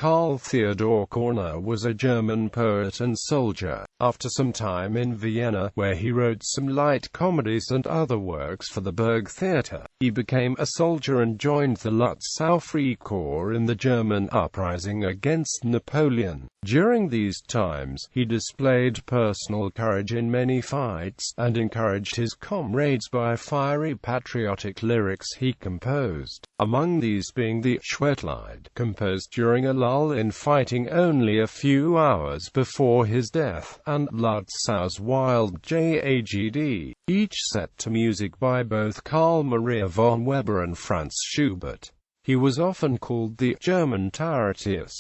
Karl Theodor Körner was a German poet and soldier. After some time in Vienna, where he wrote some light comedies and other works for the Burg Theatre, he became a soldier and joined the Lützow Free Corps in the German uprising against Napoleon. During these times, he displayed personal courage in many fights, and encouraged his comrades by fiery patriotic lyrics he composed, among these being the Schwertlied, composed during a lull in fighting only a few hours before his death, and Lützow's Wild Jagd, each set to music by both Carl Maria von Weber and Franz Schubert. He was often called the German Tyrtaeus.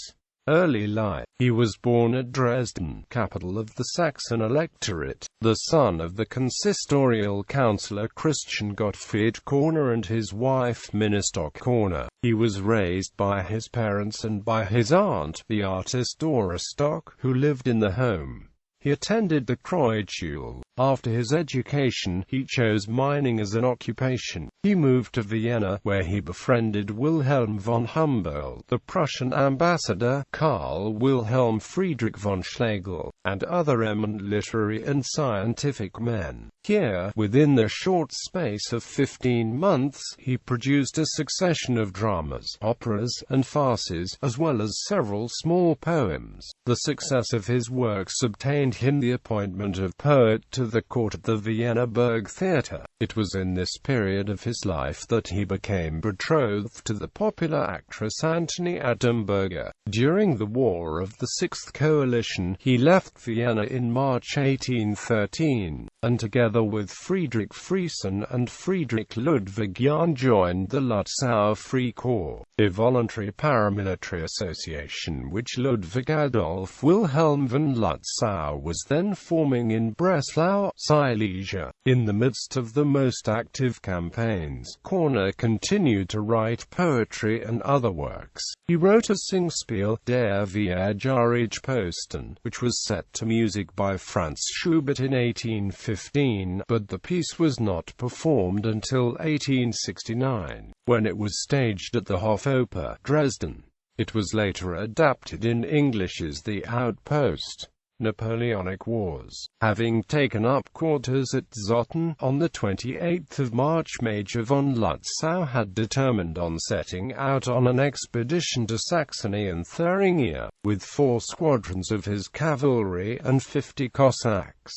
Early life. He was born at Dresden, capital of the Saxon Electorate, the son of the consistorial councillor Christian Gottfried Körner and his wife Minister Körner. He was raised by his parents and by his aunt, the artist Dora Stock, who lived in the home. He attended the Kreuzschule. After his education, he chose mining as an occupation. He moved to Vienna, where he befriended Wilhelm von Humboldt, the Prussian ambassador, Karl Wilhelm Friedrich von Schlegel, and other eminent literary and scientific men. Here, within the short space of 15 months, he produced a succession of dramas, operas, and farces, as well as several small poems. The success of his works obtained him the appointment of poet to the court at the Vienna Burg Theatre. It was in this period of his life that he became betrothed to the popular actress Antony Adamberger. During the War of the Sixth Coalition, he left Vienna in March 1813, and together with Friedrich Friesen and Friedrich Ludwig Jahn joined the Lützow Free Corps, a voluntary paramilitary association which Ludwig Adolf Wilhelm von Lützow was then forming in Breslau, Silesia. In the midst of the most active campaigns, Körner continued to write poetry and other works. He wrote a Singspiel, Der Viajarige Posten, which was set to music by Franz Schubert in 1815, but the piece was not performed until 1869, when it was staged at the Hofoper, Dresden. It was later adapted in English as The Outpost. Napoleonic Wars. Having taken up quarters at Zotten on the 28th of March, Major von Lützow had determined on setting out on an expedition to Saxony and Thuringia, with 4 squadrons of his cavalry and 50 Cossacks.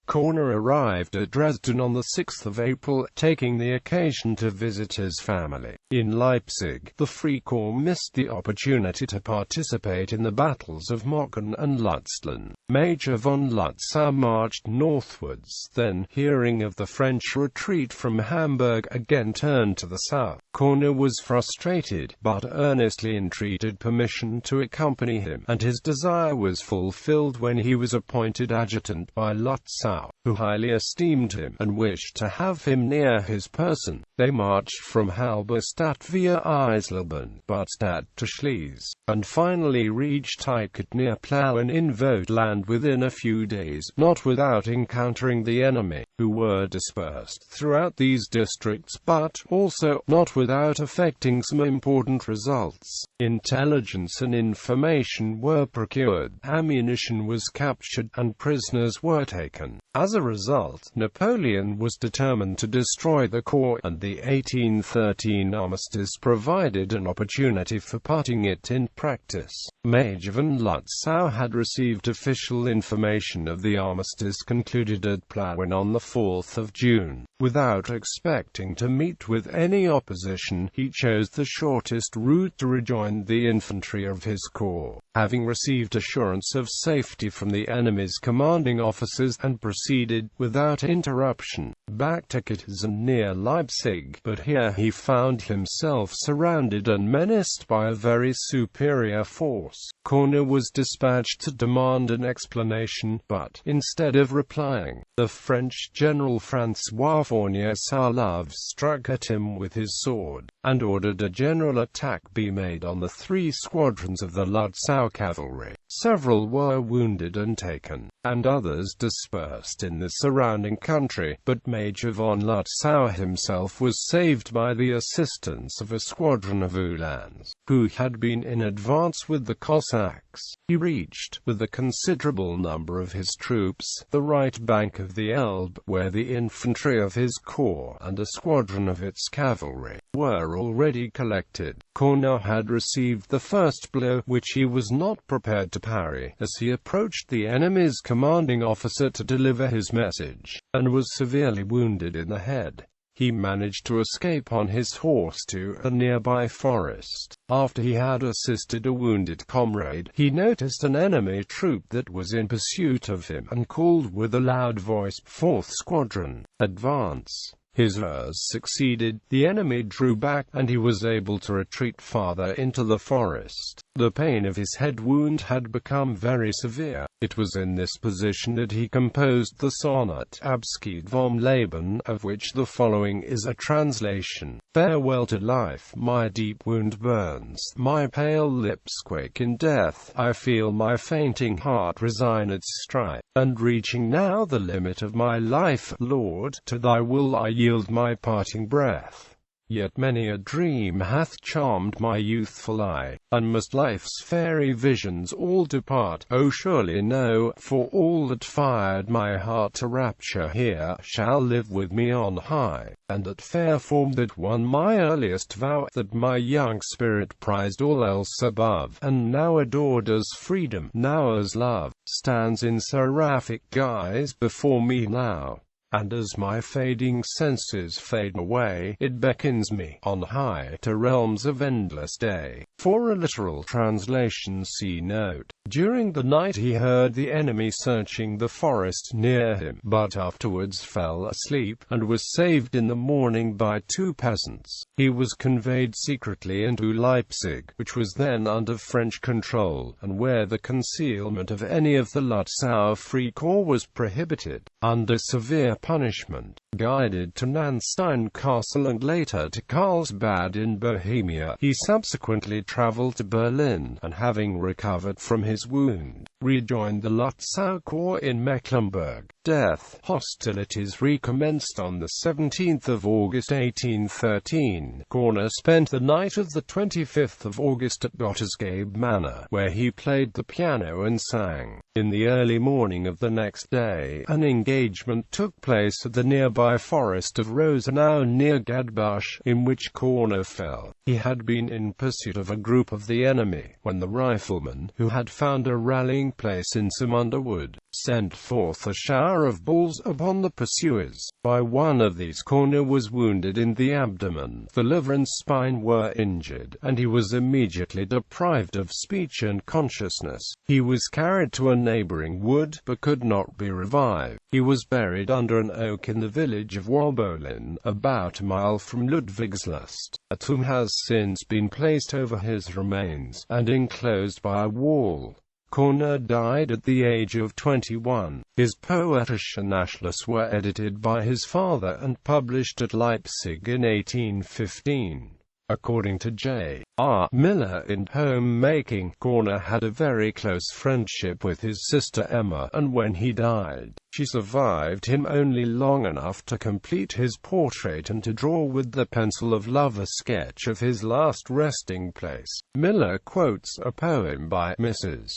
Körner arrived at Dresden on the 6th of April, taking the occasion to visit his family. In Leipzig, the Free Corps missed the opportunity to participate in the battles of Mockern and Lutzlen. Major von Lützow marched northwards, then, hearing of the French retreat from Hamburg, again turned to the south. Körner was frustrated, but earnestly entreated permission to accompany him, and his desire was fulfilled when he was appointed adjutant by Lützow, who highly esteemed him, and wished to have him near his person. They marched from Halberstadt via Eisleben, Badstadt to Schliess, and finally reached Teichert near Plauen in Vogtland within a few days, not without encountering the enemy, who were dispersed throughout these districts, but also not without effecting some important results. Intelligence and information were procured, ammunition was captured, and prisoners were taken. As a result, Napoleon was determined to destroy the corps, and the 1813 armistice provided an opportunity for putting it in practice. Major von Lützow had received official information of the armistice concluded at Plauen on the 4th of June. Without expecting to meet with any opposition, he chose the shortest route to rejoin the infantry of his corps, having received assurance of safety from the enemy's commanding officers, and proceeded, without interruption, back to Katzen near Leipzig. But here he found himself surrounded and menaced by a very superior force. Körner was dispatched to demand an explanation, but, instead of replying, the French general François Fournier-Saulave struck at him with his sword, and ordered a general attack be made on the 3 squadrons of the Lützow cavalry. Several were wounded and taken, and others dispersed in the surrounding country, but Major von Lutzow himself was saved by the assistance of a squadron of Uhlans, who had been in advance with the Cossacks. He reached, with a considerable number of his troops, the right bank of the Elbe, where the infantry of his corps, and a squadron of its cavalry, were already collected. Körner had received the first blow, which he was not prepared to parry, as he approached the enemy's commanding officer to deliver his message, and was severely wounded in the head. He managed to escape on his horse to a nearby forest. After he had assisted a wounded comrade, he noticed an enemy troop that was in pursuit of him, and called with a loud voice, "Fourth Squadron, advance!" His orders succeeded, the enemy drew back, and he was able to retreat farther into the forest. The pain of his head wound had become very severe. It was in this position that he composed the sonnet Abschied vom Leben, of which the following is a translation. Farewell to life, my deep wound burns, my pale lips quake in death, I feel my fainting heart resign its strife, and reaching now the limit of my life, Lord, to thy will I yield my parting breath. Yet many a dream hath charmed my youthful eye, and must life's fairy visions all depart? Oh surely no, for all that fired my heart to rapture here, shall live with me on high, and that fair form that won my earliest vow, that my young spirit prized all else above, and now adored as freedom, now as love, stands in seraphic guise before me now. And as my fading senses fade away, it beckons me, on high, to realms of endless day. For a literal translation see note. During the night he heard the enemy searching the forest near him, but afterwards fell asleep, and was saved in the morning by 2 peasants. He was conveyed secretly into Leipzig, which was then under French control, and where the concealment of any of the Lutzow Free Corps was prohibited. Under severe punishment, guided to Nanstein Castle and later to Karlsbad in Bohemia, he subsequently traveled to Berlin, and having recovered from his wound, rejoined the Lutzow Corps in Mecklenburg. Death. Hostilities recommenced on the 17th of August 1813. Körner spent the night of the 25th of August at Gottesgabe Manor, where he played the piano and sang. In the early morning of the next day, an engagement took place at the nearby forest of Rosenau near Gladbach, in which Körner fell. He had been in pursuit of a group of the enemy, when the riflemen, who had found a rallying place in some underwood, sent forth a shower of balls upon the pursuers. By one of these Körner was wounded in the abdomen, the liver and spine were injured, and he was immediately deprived of speech and consciousness. He was carried to a neighboring wood, but could not be revived. He was buried under an oak in the village of Wobolin, about a mile from Ludwigslust. A tomb has since been placed over his remains, and enclosed by a wall. Körner died at the age of 21. His Poetische Nachlass were edited by his father and published at Leipzig in 1815. According to J.R. Miller in Poem Making, Körner had a very close friendship with his sister Emma, and when he died, she survived him only long enough to complete his portrait and to draw with the pencil of love a sketch of his last resting place. Miller quotes a poem by Mrs.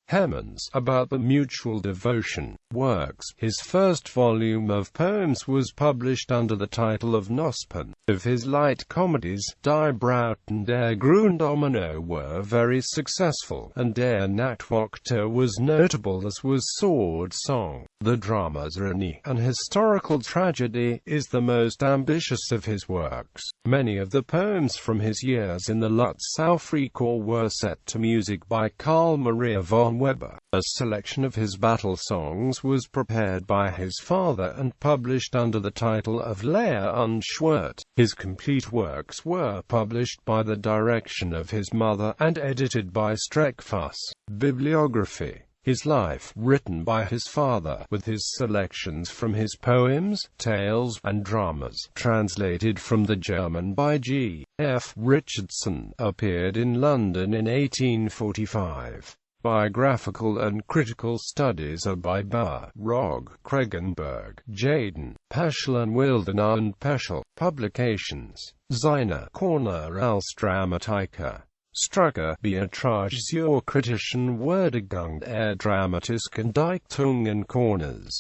Hemans about the mutual devotion. Works. His first volume of poems was published under the title of Nospen. Of his light comedies, Die Braut and Der Grunddomino were very successful, and Der Nachtwachter was notable, as was Sword Song. The drama Zrani, an historical tragedy, is the most ambitious of his works. Many of the poems from his years in the Lutzow Free Corps were set to music by Carl Maria von Weber. A selection of his battle songs was prepared by his father and published under the title of Lehr und Schwert. His complete works were published by the direction of his mother, and edited by Streckfuss. Bibliography. His life, written by his father, with his selections from his poems, tales, and dramas, translated from the German by G. F. Richardson, appeared in London in 1845. Biographical and critical studies are by Bauer, Rogge, Kregenberg, Jaden, Peschel and Wildener and Peschel. Publications: Seine Körner als Dramatiker. Strucker, Betrachtung zur kritischen Werdegang der dramatischen Dichtungen Körners.